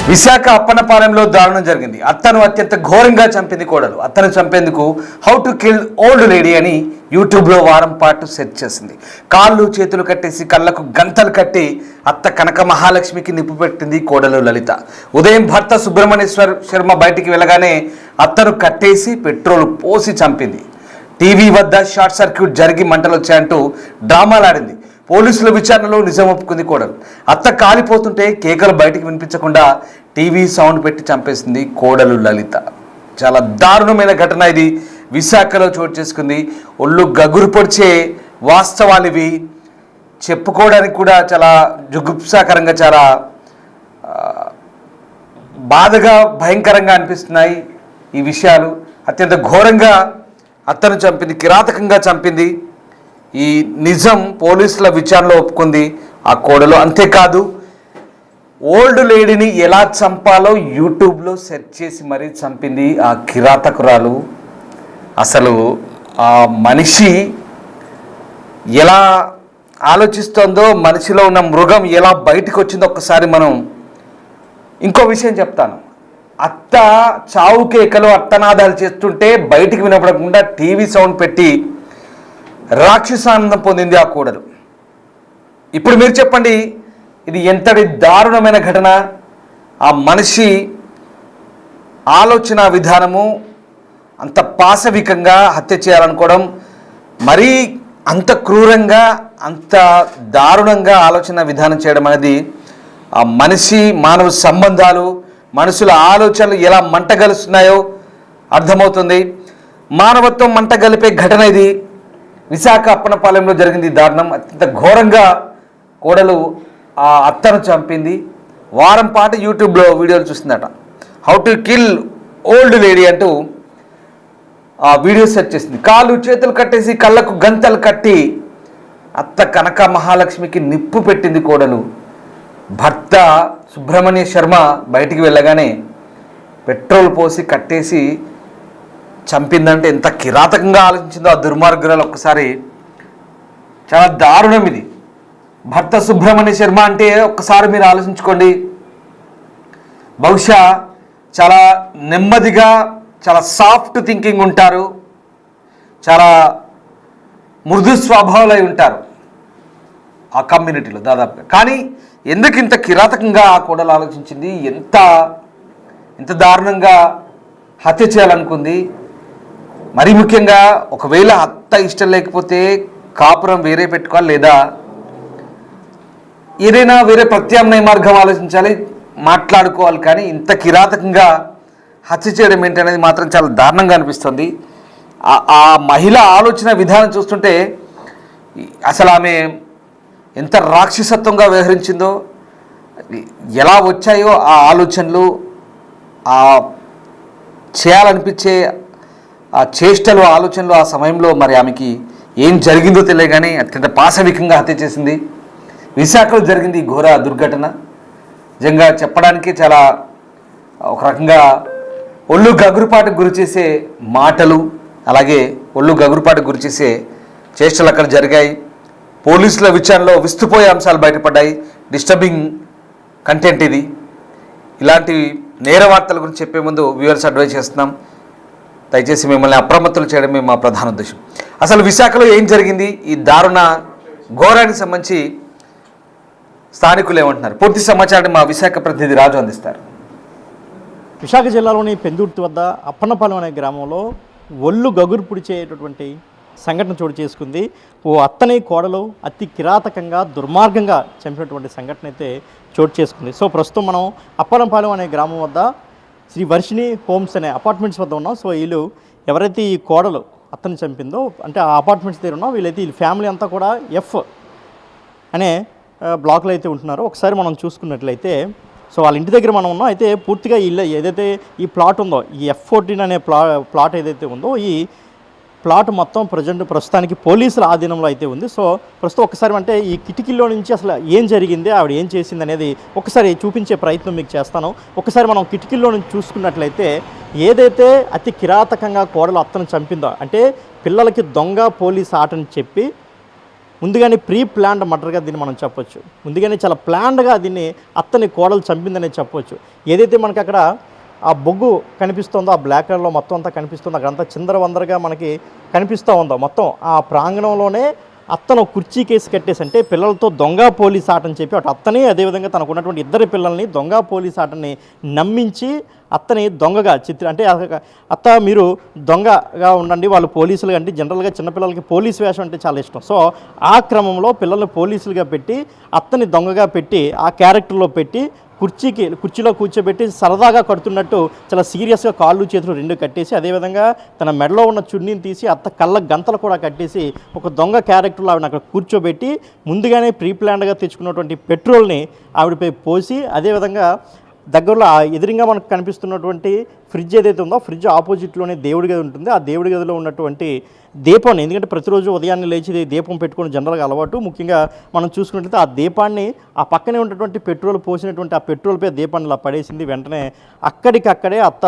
విశాఖ అప్పన్నపాలెంలో దారుణం జరిగింది. అత్తను అత్యంత ఘోరంగా చంపింది కోడలు. అత్తను చంపేందుకు how to kill old lady అని యూట్యూబ్లో వారం పాటు సెర్చ్ చేసింది. కాళ్ళు చేతులు కట్టేసి కళ్ళకు గంతలు కట్టి అత్త కనక మహాలక్ష్మికి నిప్పు పెట్టింది కోడలు లలిత. ఉదయం భర్త సుబ్రహ్మణ్యేశ్వర్ శర్మ బయటికి వెళ్ళగానే అత్తను కట్టేసి పెట్రోల్ పోసి చంపింది. టీవీ వద్ద షార్ట్ సర్క్యూట్ జరిగి మంటలు వచ్చాయంటూ డ్రామాలాడింది. పోలీసుల విచారణలో నిజం ఒప్పుకుంది కోడలు. అత్త కాలిపోతుంటే కేకలు బయటికి వినిపించకుండా టీవీ సౌండ్ పెట్టి చంపేసింది కోడలు లలిత. చాలా దారుణమైన ఘటన ఇది విశాఖలో చోటు చేసుకుంది. ఒళ్ళు గగురు పొడిచే వాస్తవాలు ఇవి. చెప్పుకోవడానికి కూడా చాలా జుగుప్సాకరంగా, చాలా బాధగా, భయంకరంగా అనిపిస్తున్నాయి ఈ విషయాలు. అత్యంత ఘోరంగా అత్తను చంపింది, కిరాతకంగా చంపింది. ఈ నిజం పోలీసుల విచారణలో ఒప్పుకుంది ఆ కోడలు. అంతేకాదు, ఓల్డ్ లేడీని ఎలా చంపాలో యూట్యూబ్లో సెర్చ్ చేసి మరీ చంపింది ఆ కిరాతకురాలు. అసలు ఆ మనిషి ఎలా ఆలోచిస్తోందో, మనిషిలో ఉన్న మృగం ఎలా బయటకు వచ్చిందో ఒక్కసారి మనం ఇంకో విషయం చెప్తాను. అత్త చావు కేకలు, అత్తనాదాలు చేస్తుంటే బయటికి వినపడకుండా టీవీ సౌండ్ పెట్టి రాక్షసానందం పొందింది ఆ కోడలు. ఇప్పుడు మీరు చెప్పండి, ఇది ఎంతటి దారుణమైన ఘటన. ఆ మనిషి ఆలోచన విధానము అంత పాశవికంగా హత్య చేయాలనుకోవడం, మరీ అంత క్రూరంగా, అంత దారుణంగా ఆలోచన విధానం చేయడం అనేది ఆ మనిషి మానవ సంబంధాలు, మనుషుల ఆలోచనలు ఎలా మంటగలుస్తున్నాయో అర్థమవుతుంది. మానవత్వం మంట గలిపే ఘటన ఇది. విశాఖ అప్పన్నపాలెంలో జరిగింది దారుణం. అత్యంత ఘోరంగా కోడలు ఆ అత్తను చంపింది. వారం పాటు యూట్యూబ్లో వీడియోలు చూస్తుందట. How to kill old lady అంటూ ఆ వీడియో సెర్చ్ చేసింది. కాళ్ళు చేతులు కట్టేసి కళ్ళకు గంతలు కట్టి అత్త కనక మహాలక్ష్మికి నిప్పు పెట్టింది కోడలు. భర్త సుబ్రహ్మణ్య శర్మ బయటికి వెళ్ళగానే పెట్రోల్ పోసి కట్టేసి చంపిందంటే ఎంత కిరాతకంగా ఆలోచించిందో ఆ దుర్మార్గురాలు. ఒక్కసారి చాలా దారుణం ఇది. భర్త సుబ్రహ్మణ్య శర్మ అంటే ఒక్కసారి మీరు ఆలోచించుకోండి. బహుశా చాలా నెమ్మదిగా, చాలా సాఫ్ట్ థింకింగ్ ఉంటారు, చాలా మృదు స్వభావాలై ఉంటారు ఆ కమ్యూనిటీలో దాదాపుగా. కానీ ఎందుకు ఇంత కిరాతకంగా ఆ కోడలు ఆలోచించింది, ఎంత దారుణంగా హత్య చేయాలనుకుంది? మరీ ముఖ్యంగా, ఒకవేళ అత్త ఇష్టం లేకపోతే కాపురం వేరే పెట్టుకోవాలి, లేదా ఏదైనా వేరే ప్రత్యామ్నాయ మార్గం ఆలోచించాలి, మాట్లాడుకోవాలి. కానీ ఇంత కిరాతకంగా హత్య చేయడం ఏంటనేది మాత్రం చాలా దారుణంగా అనిపిస్తుంది. ఆ మహిళ ఆలోచన విధానం చూస్తుంటే అసలు ఆమె ఎంత రాక్షసత్వంగా వ్యవహరించిందో, ఎలా వచ్చాయో ఆ ఆలోచనలు, ఆ చేయాలనిపించే ఆ చేష్టలు, ఆలోచనలు ఆ సమయంలో మరి ఆమెకి ఏం జరిగిందో తెలియదు. కానీ అత్యంత పాశవికంగా హత్య చేసింది. విశాఖలో జరిగింది ఈ ఘోర దుర్ఘటన. నిజంగా చెప్పడానికి చాలా ఒక రకంగా ఒళ్ళు గగురుపాటుకు గురి చేసే మాటలు, అలాగే ఒళ్ళు గగురుపాటుకు గురి చేసే చేష్టలు అక్కడ జరిగాయి. పోలీసుల విచారణలో విస్తుపోయే అంశాలు బయటపడ్డాయి. డిస్టర్బింగ్ కంటెంట్ ఇది. ఇలాంటి నేర వార్తల గురించి చెప్పే ముందు వ్యూవర్స్ అడ్వైజ్ చేస్తున్నాం, దయచేసి మిమ్మల్ని అప్రమత్తులు చేయడమే మా ప్రధాన ఉద్దేశం. అసలు విశాఖలో ఏం జరిగింది, ఈ దారుణ ఘోరానికి సంబంధించి స్థానికులు ఏమంటున్నారు, పూర్తి సమాచారం మా విశాఖ ప్రతినిధి రాజు అందిస్తారు. విశాఖ జిల్లాలోని పెందుర్తి వద్ద అప్పన్నపాలెం అనే గ్రామంలో ఒళ్ళు గగురు పుడిచేటటువంటి సంఘటన చోటు చేసుకుంది. ఓ అత్తని కోడలు అతి కిరాతకంగా, దుర్మార్గంగా చంపినటువంటి సంఘటన అయితే చోటు చేసుకుంది. సో ప్రస్తుతం మనం అప్పన్నపాలెం అనే గ్రామం వద్ద శ్రీ వర్షిణి హోమ్స్ అనే అపార్ట్మెంట్స్ వద్ద ఉన్నాం. సో వీళ్ళు ఎవరైతే ఈ కోడలు అత్తని చంపిందో, అంటే ఆ అపార్ట్మెంట్స్ దగ్గర ఉన్నాం, వీళ్ళైతే వీళ్ళ ఫ్యామిలీ అంతా కూడా ఎఫ్ అనే బ్లాక్లో అయితే ఉంటున్నారు. ఒకసారి మనం చూసుకున్నట్లయితే సో వాళ్ళ ఇంటి దగ్గర మనం ఉన్నాం. అయితే పూర్తిగా ఇల్లు ఏదైతే ఈ ప్లాట్ ఉందో, ఈ F14 అనే ప్లాట్ ఏదైతే ఉందో, ఈ ప్లాట్ మొత్తం ప్రస్తుతానికి పోలీసుల ఆధీనంలో అయితే ఉంది. సో ప్రస్తుతం ఒకసారి అంటే ఈ కిటికీలో నుంచి అసలు ఏం జరిగింది, ఆవిడ ఏం చేసింది అనేది ఒకసారి చూపించే ప్రయత్నం మీకు చేస్తాను. ఒకసారి మనం కిటికీలో నుంచి చూసుకున్నట్లయితే ఏదైతే అతి కిరాతకంగా కోడలు అత్తను చంపిందో, అంటే పిల్లలకి దొంగ పోలీస్ ఆటని చెప్పి ముందుగానే ప్రీ ప్లాన్డ్ మర్డర్గా దీన్ని మనం చెప్పొచ్చు. ముందుగానే చాలా ప్లాన్డ్గా దీన్ని అత్తని కోడలు చంపిందనే చెప్పొచ్చు. ఏదైతే మనకి అక్కడ ఆ బొగ్గు కనిపిస్తుందో, ఆ బ్లాక్ కలర్లో మొత్తం అంతా కనిపిస్తుందో, అక్కడంతా చిందరవందరగా మనకి కనిపిస్తూ ఉందో, మొత్తం ఆ ప్రాంగణంలోనే అత్తను కుర్చీ కేసు కట్టేసి, అంటే పిల్లలతో దొంగ పోలీస్ ఆట అని చెప్పి అటు అత్తని, అదేవిధంగా తనకు ఉన్నటువంటి ఇద్దరు పిల్లల్ని దొంగ పోలీస్ ఆటని నమ్మించి అత్తని దొంగగా అంటే అత్త మీరు దొంగగా ఉండండి, వాళ్ళు పోలీసులు అంటే జనరల్గా చిన్నపిల్లలకి పోలీస్ వేషం అంటే చాలా ఇష్టం. సో ఆ క్రమంలో పిల్లల్ని పోలీసులుగా పెట్టి అత్తని దొంగగా పెట్టి ఆ క్యారెక్టర్లో పెట్టి కుర్చీలో కూర్చోబెట్టి సరదాగా కడుతున్నట్టు చాలా సీరియస్గా కాళ్ళు చేతులు రెండు కట్టేసి, అదేవిధంగా తన మెడలో ఉన్న చున్నీని తీసి అత్త కళ్ళ గంతలు కూడా కట్టేసి ఒక దొంగ క్యారెక్టర్లో ఆవిడ అక్కడ కూర్చోబెట్టి ముందుగానే ప్రీ ప్లాన్డ్గా తెచ్చుకున్నటువంటి పెట్రోల్ని ఆవిడపై పోసి, అదేవిధంగా దగ్గరలో ఎదురుగా మనకు కనిపిస్తున్నటువంటి ఫ్రిడ్జ్ ఏదైతే ఉందో ఫ్రిడ్జ్ ఆపోజిట్లోనే దేవుడి గది ఉంటుంది. ఆ దేవుడి గదిలో ఉన్నటువంటి దీపాన్ని, ఎందుకంటే ప్రతిరోజు ఉదయాన్నే లేచి దీపం పెట్టుకుని జనరల్గా అలవాటు, ముఖ్యంగా మనం చూసుకున్నట్లయితే ఆ దీపాన్ని ఆ పక్కనే ఉన్నటువంటి పెట్రోల్ పోసినటువంటి ఆ పెట్రోల్పై దీపాన్ని ఇలా పడేసింది. వెంటనే అక్కడికక్కడే అత్త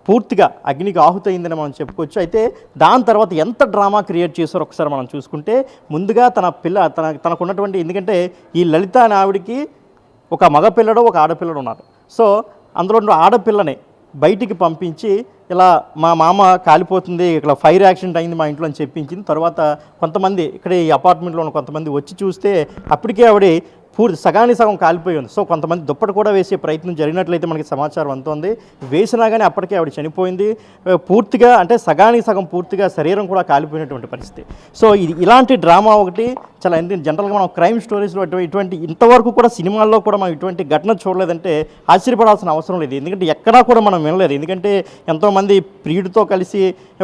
పూర్తిగా అగ్నికి ఆహుతయిందని మనం చెప్పుకోవచ్చు. అయితే దాని తర్వాత ఎంత డ్రామా క్రియేట్ చేశారో ఒకసారి మనం చూసుకుంటే, ముందుగా తనకున్నటువంటి, ఎందుకంటే ఈ లలిత అనే ఆవిడికి ఒక మగపిల్లడు ఒక ఆడపిల్లడు ఉన్నారు. సో అందులో ఆడపిల్లని బయటికి పంపించి ఇలా మా మామ కాలిపోతుంది, ఇక్కడ ఫైర్ యాక్సిడెంట్ అయింది మా ఇంట్లో అని చెప్పించింది. తర్వాత కొంతమంది ఇక్కడ ఈ అపార్ట్మెంట్లో ఉన్న కొంతమంది వచ్చి చూస్తే అప్పటికే ఆవిడ పూర్తి సగానికి సగం కాలిపోయి ఉంది. సో కొంతమంది దుప్పటి కూడా వేసే ప్రయత్నం జరిగినట్లయితే మనకి సమాచారం అందుతోంది. వేసినా కానీ అప్పటికే ఆవిడ చనిపోయింది. పూర్తిగా అంటే సగానికి సగం పూర్తిగా శరీరం కూడా కాలిపోయినటువంటి పరిస్థితి. సో ఇలాంటి డ్రామా ఒకటి చాలా జనరల్గా మనం క్రైమ్ స్టోరీస్లో ఇటువంటి ఇంతవరకు కూడా సినిమాల్లో కూడా మనం ఇటువంటి ఘటన చూడలేదంటే ఆశ్చర్యపడాల్సిన అవసరం లేదు. ఎందుకంటే ఎక్కడా కూడా మనం వినలేదు. ఎందుకంటే ఎంతోమంది ప్రియుడితో కలిసి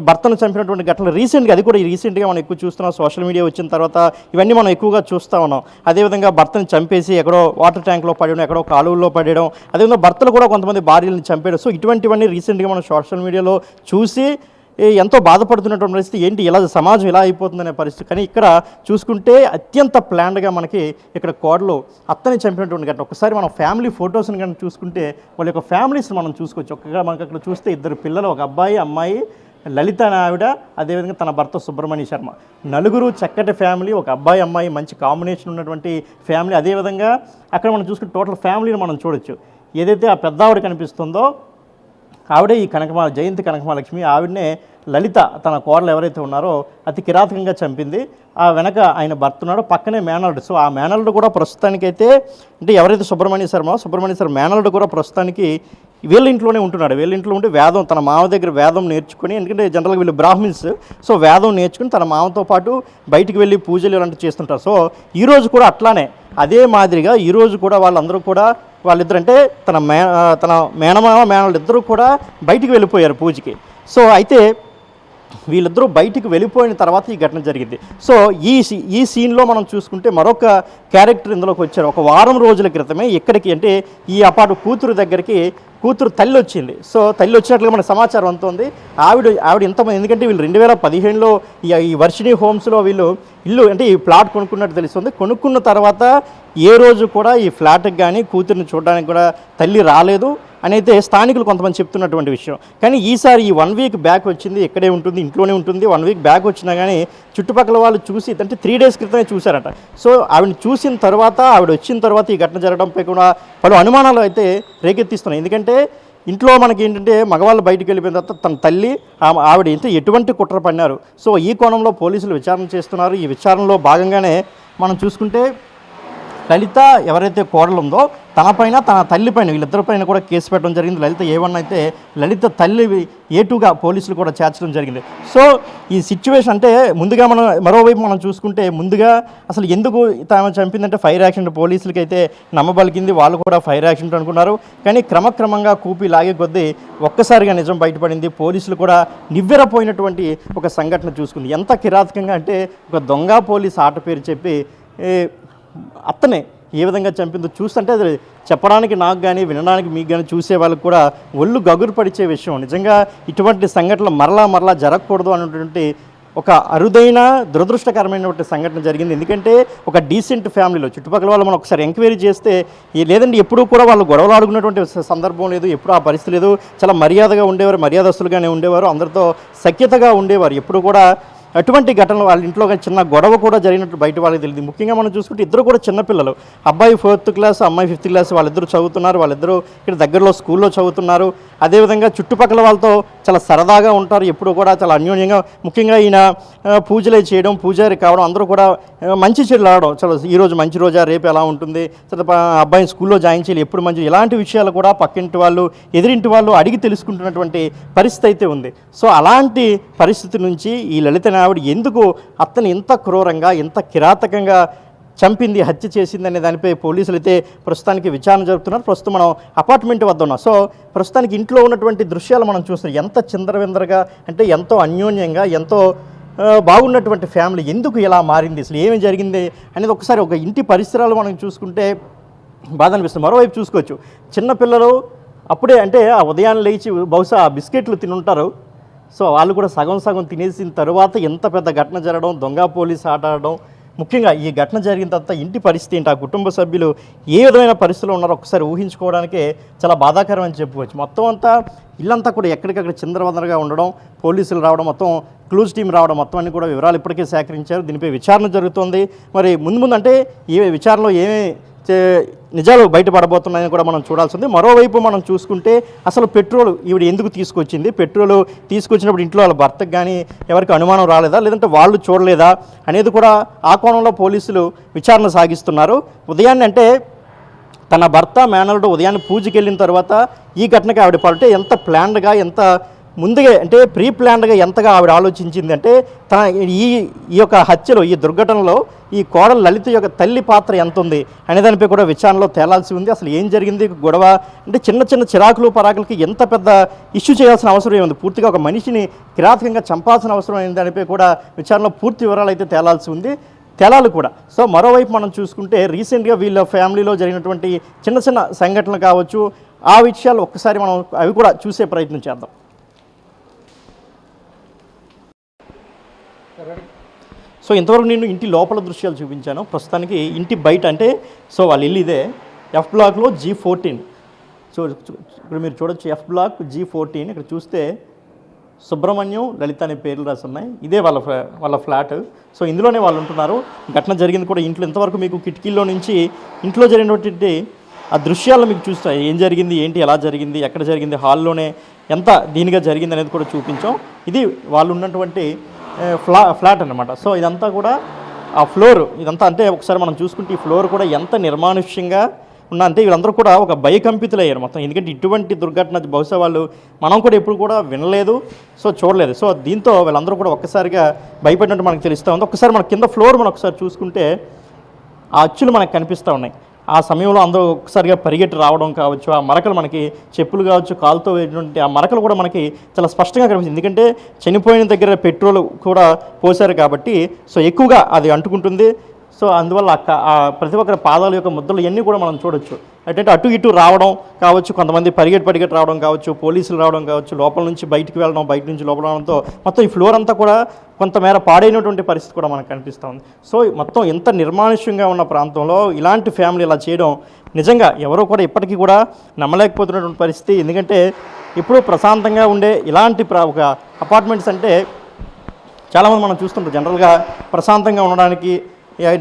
భర్తను చంపినటువంటి ఘటనలు అది కూడా రీసెంట్గా మనం ఎక్కువ చూస్తున్నాం. సోషల్ మీడియా వచ్చిన తర్వాత ఇవన్నీ మనం ఎక్కువగా చూస్తూ ఉన్నాం. అదేవిధంగా భర్తను చంపేసి ఎక్కడో వాటర్ ట్యాంక్లో పడేయడం, ఎక్కడో కాలువల్లో పడేయడం, అదేవిధంగా భర్తలు కూడా కొంతమంది భార్యలను చంపేయడం. సో ఇటువంటివన్నీ రీసెంట్గా మనం సోషల్ మీడియాలో చూసి ఎంతో బాధపడుతున్నటువంటి పరిస్థితి. ఏంటి ఇలా సమాజం ఇలా అయిపోతుందనే పరిస్థితి. కానీ ఇక్కడ చూసుకుంటే అత్యంత ప్లాన్డ్గా మనకి ఇక్కడ కోడలు అత్తని చంపినటువంటి ఘటన. ఒకసారి మనం ఫ్యామిలీ ఫొటోస్ని కనుక చూసుకుంటే వాళ్ళ యొక్క ఫ్యామిలీస్ని మనం చూసుకోవచ్చు. మనకి అక్కడ చూస్తే ఇద్దరు పిల్లలు, ఒక అబ్బాయి అమ్మాయి, లలిత అనే ఆవిడ, అదేవిధంగా తన భర్త సుబ్రహ్మణ్య శర్మ, నలుగురు చక్కటి ఫ్యామిలీ, ఒక అబ్బాయి అమ్మాయి మంచి కాంబినేషన్ ఉన్నటువంటి ఫ్యామిలీ. అదేవిధంగా అక్కడ మనం చూసుకుంటే టోటల్ ఫ్యామిలీని మనం చూడొచ్చు. ఏదైతే ఆ పెద్ద ఆవిడ కనిపిస్తుందో ఆవిడే ఈ జయంతి కనకమహాలక్ష్మి. ఆవిడనే లలిత తన కోడలు ఎవరైతే ఉన్నారో అతి కిరాతకంగా చంపింది. ఆ వెనక ఆయన భర్త ఉన్నాడో, పక్కనే మేనల్లుడు. సో ఆ మేనల్లుడు కూడా ప్రస్తుతానికైతే, అంటే ఎవరైతే సుబ్రహ్మణ్య శర్మ మేనల్లుడు కూడా ప్రస్తుతానికి వీళ్ళ ఇంట్లోనే ఉంటున్నాడు. వీళ్ళ ఇంట్లో ఉంటే వేదం, తన మామ దగ్గర వేదం నేర్చుకుని, ఎందుకంటే జనరల్గా వీళ్ళు బ్రాహ్మిన్స్, సో వేదం నేర్చుకుని తన మామతో పాటు బయటికి వెళ్ళి పూజలు ఇలాంటివి చేస్తుంటారు. సో ఈరోజు కూడా అట్లానే అదే మాదిరిగా ఈరోజు కూడా వాళ్ళందరూ కూడా వాళ్ళిద్దరు, అంటే తన మేనమామ మేనల్లుడు ఇద్దరు కూడా బయటికి వెళ్ళిపోయారు పూజకి. సో అయితే వీళ్ళిద్దరూ బయటికి వెళ్ళిపోయిన తర్వాత ఈ ఘటన జరిగింది. సో ఈ సీన్లో మనం చూసుకుంటే మరొక క్యారెక్టర్ ఇందులోకి వచ్చారు. ఒక వారం రోజుల క్రితమే ఇక్కడికి, అంటే ఈ కూతురు దగ్గరికి కూతురు తల్లి వచ్చింది. సో తల్లి వచ్చినట్లుగా మనకు సమాచారం అందుతోంది. ఆవిడ ఇంతమంది, ఎందుకంటే వీళ్ళు 2015లో ఈ వర్షిణి హోమ్స్లో వీళ్ళు ఇల్లు, అంటే ఈ ప్లాట్ కొనుక్కున్నట్టు తెలుస్తుంది. కొనుక్కున్న తర్వాత ఏ రోజు కూడా ఈ ఫ్లాట్కి కానీ కూతురిని చూడడానికి కూడా తల్లి రాలేదు అని అయితే స్థానికులు కొంతమంది చెప్తున్నటువంటి విషయం. కానీ ఈసారి ఈ 1 వీక్ బ్యాక్ వచ్చింది, ఇక్కడే ఉంటుంది, ఇంట్లోనే ఉంటుంది. 1 వీక్ బ్యాక్ వచ్చినా కానీ చుట్టుపక్కల వాళ్ళు చూసి, అంటే 3 డేస్ క్రితమే చూశారట. సో ఆవిడని చూసిన తర్వాత, ఆవిడ వచ్చిన తర్వాత ఈ ఘటన జరగడంపై కూడా పలు అనుమానాలు అయితే రేకెత్తిస్తున్నాయి. ఎందుకంటే ఇంట్లో మనకి ఏంటంటే మగవాళ్ళు బయటికి వెళ్ళిపోయిన తర్వాత తన తల్లి ఆవిడ ఎటువంటి కుట్ర పడినారు. సో ఈ కోణంలో పోలీసులు విచారణ చేస్తున్నారు. ఈ విచారణలో భాగంగానే మనం చూసుకుంటే లలిత ఎవరైతే కోడలు ఉందో తనపైన, తన తల్లిపైన, వీళ్ళిద్దరిపైన కూడా కేసు పెట్టడం జరిగింది. లలిత A1 అయితే లలిత తల్లి A2గా పోలీసులు కూడా చేర్చడం జరిగింది. సో ఈ సిచ్యువేషన్, అంటే ముందుగా మరోవైపు మనం చూసుకుంటే ముందుగా అసలు ఎందుకు తాము చంపిందంటే ఫైర్ యాక్సిడెంట్, పోలీసులకి అయితే నమ్మబలికింది. వాళ్ళు కూడా ఫైర్ యాక్సిడెంట్ అనుకున్నారు. కానీ క్రమక్రమంగా కూపి లాగే కొద్దీ ఒక్కసారిగా నిజం బయటపడింది. పోలీసులు కూడా నివ్వెరపోయినటువంటి ఒక సంఘటన చూసుకుంది. ఎంత కిరాతకంగా అంటే ఒక దొంగ పోలీస్ ఆట పేరు చెప్పి అత్తనే ఏ విధంగా చంపిందో చూస్తుంటే అది చెప్పడానికి నాకు కానీ వినడానికి మీకు కానీ చూసే వాళ్ళకి కూడా ఒళ్ళు గగురు పడిచే విషయం. నిజంగా ఇటువంటి సంఘటనలు మరలా జరగకూడదు అనేటువంటి ఒక అరుదైన దురదృష్టకరమైనటువంటి సంఘటన జరిగింది. ఎందుకంటే ఒక డీసెంట్ ఫ్యామిలీలో చుట్టుపక్కల వాళ్ళు మనం ఒకసారి ఎంక్వైరీ చేస్తే, లేదంటే ఎప్పుడూ కూడా వాళ్ళు గొడవలు ఆడుకున్నటువంటి సందర్భం లేదు, ఎప్పుడూ ఆ పరిస్థితి లేదు. చాలా మర్యాదగా ఉండేవారు, మర్యాదస్తులుగానే ఉండేవారు, అందరితో సఖ్యతగా ఉండేవారు. ఎప్పుడు కూడా అటువంటి ఘటనలు వాళ్ళ ఇంట్లో ఒక చిన్న గొడవ కూడా జరిగినట్టు బయట వాళ్ళకి తెలియదు. ముఖ్యంగా మనం చూసుకుంటే ఇద్దరు కూడా చిన్నపిల్లలు, అబ్బాయి 4th క్లాస్, అమ్మాయి 5th క్లాస్, వాళ్ళిద్దరూ చదువుతున్నారు. వాళ్ళిద్దరూ ఇక్కడ దగ్గరలో స్కూల్లో చదువుతున్నారు. అదేవిధంగా చుట్టుపక్కల వాళ్ళతో చాలా సరదాగా ఉంటారు, ఎప్పుడు కూడా చాలా అన్యోన్యంగా. ముఖ్యంగా ఈయన పూజలే చేయడం, పూజారి కావడం, అందరూ కూడా మంచి చెడులు ఆడడం, చాలా ఈరోజు మంచి రోజా, రేపు ఎలా ఉంటుంది, అబ్బాయిని స్కూల్లో జాయిన్ చేయాలి, ఎప్పుడు మంచి, ఇలాంటి విషయాలు కూడా పక్కింటి వాళ్ళు, ఎదిరింటి వాళ్ళు అడిగి తెలుసుకుంటున్నటువంటి పరిస్థితి అయితే ఉంది. సో అలాంటి పరిస్థితి నుంచి ఈ లలిత నావిడ ఎందుకు అతను ఇంత క్రూరంగా, ఇంత కిరాతకంగా చంపింది, హత్య చేసింది అనే దానిపై పోలీసులు అయితే ప్రస్తుతానికి విచారణ జరుపుతున్నారు. ప్రస్తుతం మనం అపార్ట్మెంట్ వద్ద ఉన్నాం. సో ప్రస్తుతానికి ఇంట్లో ఉన్నటువంటి దృశ్యాలు మనం చూస్తున్నాం. ఎంత చిందరవిందరగా, అంటే ఎంతో అన్యోన్యంగా, ఎంతో బాగున్నటువంటి ఫ్యామిలీ ఎందుకు ఇలా మారింది, అసలు ఏమి జరిగింది అనేది ఒకసారి ఒక ఇంటి పరిసరాలు మనం చూసుకుంటే బాధ అనిపిస్తుంది. మరోవైపు చూసుకోవచ్చు, చిన్నపిల్లలు అప్పుడే, అంటే ఆ ఉదయాన్నే లేచి బహుశా ఆ బిస్కెట్లు తినుంటారు. సో వాళ్ళు కూడా సగం సగం తినేసిన తర్వాత ఎంత పెద్ద ఘటన జరగడం, దొంగ పోలీస్ ఆట ఆడడం, ముఖ్యంగా ఈ ఘటన జరిగిన తర్వాత ఇంటి పరిస్థితి ఏంటి, ఆ కుటుంబ సభ్యులు ఏ విధమైన పరిస్థితుల్లో ఉన్నారో ఒకసారి ఊహించుకోవడానికే చాలా బాధాకరం అని చెప్పుకోవచ్చు. మొత్తం అంతా ఇల్లంతా కూడా ఎక్కడికక్కడ చిందరవందరగా ఉండడం, పోలీసులు రావడం, మొత్తం క్లూజ్ టీం రావడం, మొత్తం అన్ని కూడా వివరాలు ఇప్పటికే సేకరించారు. దీనిపై విచారణ జరుగుతోంది. మరి ముందు అంటే ఏ విచారణలో ఏమేమి నిజాలు బయటపడబోతున్నాయని కూడా మనం చూడాల్సి ఉంది. మరోవైపు మనం చూసుకుంటే అసలు పెట్రోల్ ఈవిడ ఎందుకు తీసుకొచ్చింది, పెట్రోల్ తీసుకొచ్చినప్పుడు ఇంట్లో వాళ్ళ భర్తకు కానీ ఎవరికి అనుమానం రాలేదా, లేదంటే వాళ్ళు చూడలేదా అనేది కూడా ఆ కోణంలో పోలీసులు విచారణ సాగిస్తున్నారు. ఉదయాన్నే, అంటే తన భర్త మేనల్లుడు ఉదయాన్నే పూజకి వెళ్ళిన తర్వాత ఈ ఘటనకి ఆవిడ పడితే ఎంత ప్లాన్డ్గా, ఎంత ముందుగా, అంటే ప్రీ ప్లాన్డ్గా ఎంతగా ఆవిడ ఆలోచించింది అంటే తన ఈ యొక్క హత్యలో, ఈ దుర్ఘటనలో ఈ కోడలు లలిత యొక్క తల్లి పాత్ర ఎంత ఉంది అనే దానిపై కూడా విచారణలో తేలాల్సి ఉంది. అసలు ఏం జరిగింది, గొడవ అంటే చిన్న చిన్న చిరాకులు పరాకులకి ఎంత పెద్ద ఇష్యూ చేయాల్సిన అవసరం ఏముంది, పూర్తిగా ఒక మనిషిని కిరాతకంగా చంపాల్సిన అవసరం అయిన దానిపై కూడా విచారణలో పూర్తి వివరాలు అయితే తేలాల్సి ఉంది, తేలాలి కూడా. సో మరోవైపు మనం చూసుకుంటే రీసెంట్గా వీళ్ళ ఫ్యామిలీలో జరిగినటువంటి చిన్న చిన్న సంఘటనలు కావచ్చు, ఆ విషయాలు ఒక్కసారి మనం అవి కూడా చూసే ప్రయత్నం చేద్దాం. సో ఇంతవరకు నేను ఇంటి లోపల దృశ్యాలు చూపించాను. ప్రస్తుతానికి ఇంటి బయట, అంటే సో వాళ్ళ ఇల్లు ఇదే, F బ్లాక్లో G14. సో ఇక్కడ మీరు చూడొచ్చు, F బ్లాక్ G14. ఇక్కడ చూస్తే సుబ్రహ్మణ్యం, లలిత అనే పేర్లు రాసి ఉన్నాయి. ఇదే వాళ్ళ ఫ్లాట్. సో ఇందులోనే వాళ్ళు ఉంటున్నారు. ఘటన జరిగింది కూడా ఇంట్లో. ఇంతవరకు మీకు కిటికీల్లో నుంచి ఇంట్లో జరిగినటువంటి ఆ దృశ్యాలు మీకు చూస్తాయి, ఏం జరిగింది, ఏంటి, ఎలా జరిగింది, ఎక్కడ జరిగింది, హాల్లోనే ఎంత దీనిగా జరిగింది అనేది కూడా చూపించాం. ఇది వాళ్ళు ఉన్నటువంటి ఫ్లాట్ అన్నమాట. సో ఇదంతా కూడా ఆ ఫ్లోర్, ఇదంతా అంటే ఒకసారి మనం చూసుకుంటే ఈ ఫ్లోర్ కూడా ఎంత నిర్మానుష్యంగా ఉన్నా, అంటే వీళ్ళందరూ కూడా ఒక భయకంపితులయ్యారు మొత్తం. ఎందుకంటే ఇటువంటి దుర్ఘటన బహుశా మనం కూడా ఎప్పుడు కూడా వినలేదు, సో చూడలేదు. సో దీంతో వీళ్ళందరూ కూడా ఒక్కసారిగా భయపడినట్టు మనకు తెలుస్తూ ఉంది. ఒకసారి మన కింద ఫ్లోర్ మనం ఒకసారి చూసుకుంటే ఆ అచ్చులు మనకు కనిపిస్తూ ఉన్నాయి. ఆ సమయంలో అందరూ ఒక్కసారిగా పరిగెట్టి రావడం కావచ్చు, ఆ మరకలు మనకి చెప్పులు కావచ్చు, కాలుతో వేసినటువంటి ఆ మరకలు కూడా మనకి చాలా స్పష్టంగా కనిపిస్తుంది. ఎందుకంటే చనిపోయిన దగ్గర పెట్రోల్ కూడా పోసారు కాబట్టి సో ఎక్కువగా అది అంటుకుంటుంది. సో అందువల్ల ప్రతి ఒక్కరి పాదాల యొక్క ముద్దలు ఇవన్నీ కూడా మనం చూడొచ్చు. అంటే అటు ఇటు రావడం కావచ్చు, కొంతమంది పరిగెట్టి రావడం కావచ్చు, పోలీసులు రావడం కావచ్చు, లోపల నుంచి బయటికి వెళ్ళడం, బయట నుంచి లోపల రావడంతో మొత్తం ఈ ఫ్లోర్ అంతా కూడా కొంతమేర పాడైనటువంటి పరిస్థితి కూడా మనకు కనిపిస్తూ ఉంది. సో మొత్తం ఎంత నిర్మానుష్యంగా ఉన్న ప్రాంతంలో ఇలాంటి ఫ్యామిలీ ఇలా చేయడం నిజంగా ఎవరో కూడా ఇప్పటికీ కూడా నమ్మలేకపోతున్నటువంటి పరిస్థితి. ఎందుకంటే ఇప్పుడు ప్రశాంతంగా ఉండే ఇలాంటి ఒక అపార్ట్మెంట్స్ అంటే చాలామంది మనం చూస్తుంటాం, జనరల్గా ప్రశాంతంగా ఉండడానికి,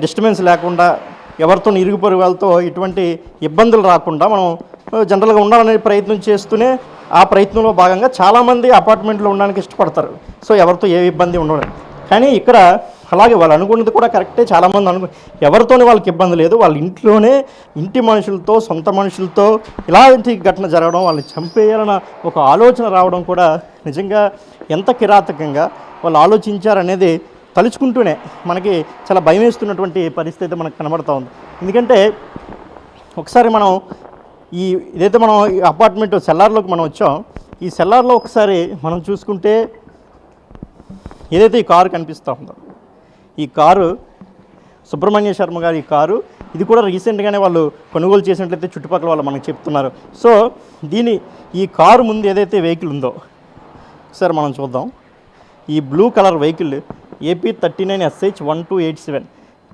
డిస్టర్బెన్స్ లేకుండా, ఎవరితో ఇరుగు పొరుగు వాళ్ళతో ఇటువంటి ఇబ్బందులు రాకుండా మనం జనరల్గా ఉండాలనే ప్రయత్నం చేస్తూనే ఆ ప్రయత్నంలో భాగంగా చాలామంది అపార్ట్మెంట్లో ఉండడానికి ఇష్టపడతారు. సో ఎవరితో ఏ ఇబ్బంది ఉండదు. కానీ ఇక్కడ అలాగే వాళ్ళు అనుకున్నది కూడా కరెక్టే. చాలామంది ఎవరితోనే వాళ్ళకి ఇబ్బంది లేదు, వాళ్ళ ఇంట్లోనే ఇంటి మనుషులతో, సొంత మనుషులతో ఇలాంటి ఘటన జరగడం, వాళ్ళని చంపేయాలన్న ఒక ఆలోచన రావడం కూడా నిజంగా ఎంత కిరాతకంగా వాళ్ళు ఆలోచించారనేది తలుచుకుంటూనే మనకి చాలా భయం వేస్తున్నటువంటి పరిస్థితి మనకు కనబడుతూ ఉంది. ఎందుకంటే ఒకసారి మనం ఇదైతే మనం ఈ అపార్ట్మెంట్ సెల్లార్లోకి మనం వచ్చాం. ఈ సెల్లార్లో ఒకసారి మనం చూసుకుంటే ఏదైతే ఈ కారు కనిపిస్తూ ఉందో, ఈ కారు సుబ్రహ్మణ్య శర్మ గారి ఈ కారు, ఇది కూడా రీసెంట్గానే వాళ్ళు కొనుగోలు చేసినట్లయితే చుట్టుపక్కల వాళ్ళు మనకు చెప్తున్నారు. సో ఈ కారు ముందు ఏదైతే వెహికల్ ఉందో ఒకసారి మనం చూద్దాం. ఈ blue colour vehicle AP 39SH 1287,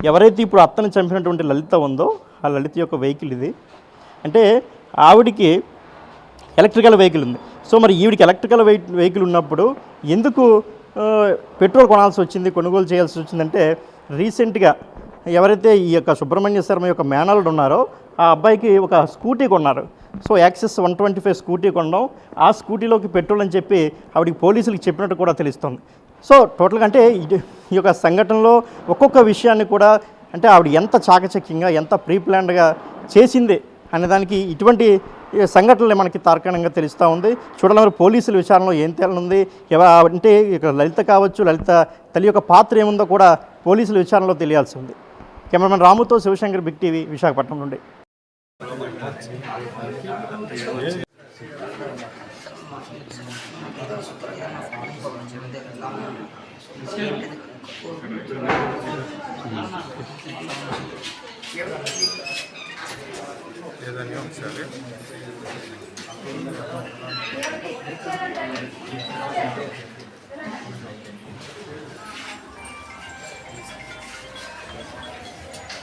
ఎవరైతే ఇప్పుడు అత్తని చంపినటువంటి లలిత ఉందో ఆ లలిత యొక్క వెహికల్ ఇది. అంటే ఆవిడికి ఎలక్ట్రికల్ వెహికల్ ఉంది. సో మరి ఈవిడికి ఎలక్ట్రికల్ వెహికల్ ఉన్నప్పుడు ఎందుకు పెట్రోల్ కొనాల్సి వచ్చింది, కొనుగోలు చేయాల్సి వచ్చిందంటే రీసెంట్గా ఎవరైతే ఈ యొక్క సుబ్రహ్మణ్య శర్మ యొక్క మేనల్లుడు ఉన్నారో ఆ అబ్బాయికి ఒక స్కూటీ కొన్నారు. సో యాక్సెస్ 125 స్కూటీ కొనడం, ఆ స్కూటీలోకి పెట్రోల్ అని చెప్పి ఆవిడికి పోలీసులకు చెప్పినట్టు కూడా తెలుస్తుంది. సో టోటల్గా అంటే ఈ యొక్క సంఘటనలో ఒక్కొక్క విషయాన్ని కూడా అంటే ఆవిడ ఎంత చాకచక్యంగా ఎంత ప్రీ ప్లాన్డ్గా చేసింది అనేదానికి ఇటువంటి సంఘటనలు మనకి తార్కాణంగా తెలుస్తూ ఉంది. చూడాలి మరి పోలీసుల విచారణలో ఏం తేలనుంది, అంటే ఇక లలిత కావచ్చు, లలిత తల్లి యొక్క పాత్ర ఏముందో కూడా పోలీసుల విచారణలో తెలియాల్సి ఉంది. కెమెరామెన్ రాముతో శివశంకర్, బిగ్ టీవీ, విశాఖపట్నం నుండి. ఏదైనా ఒకసారి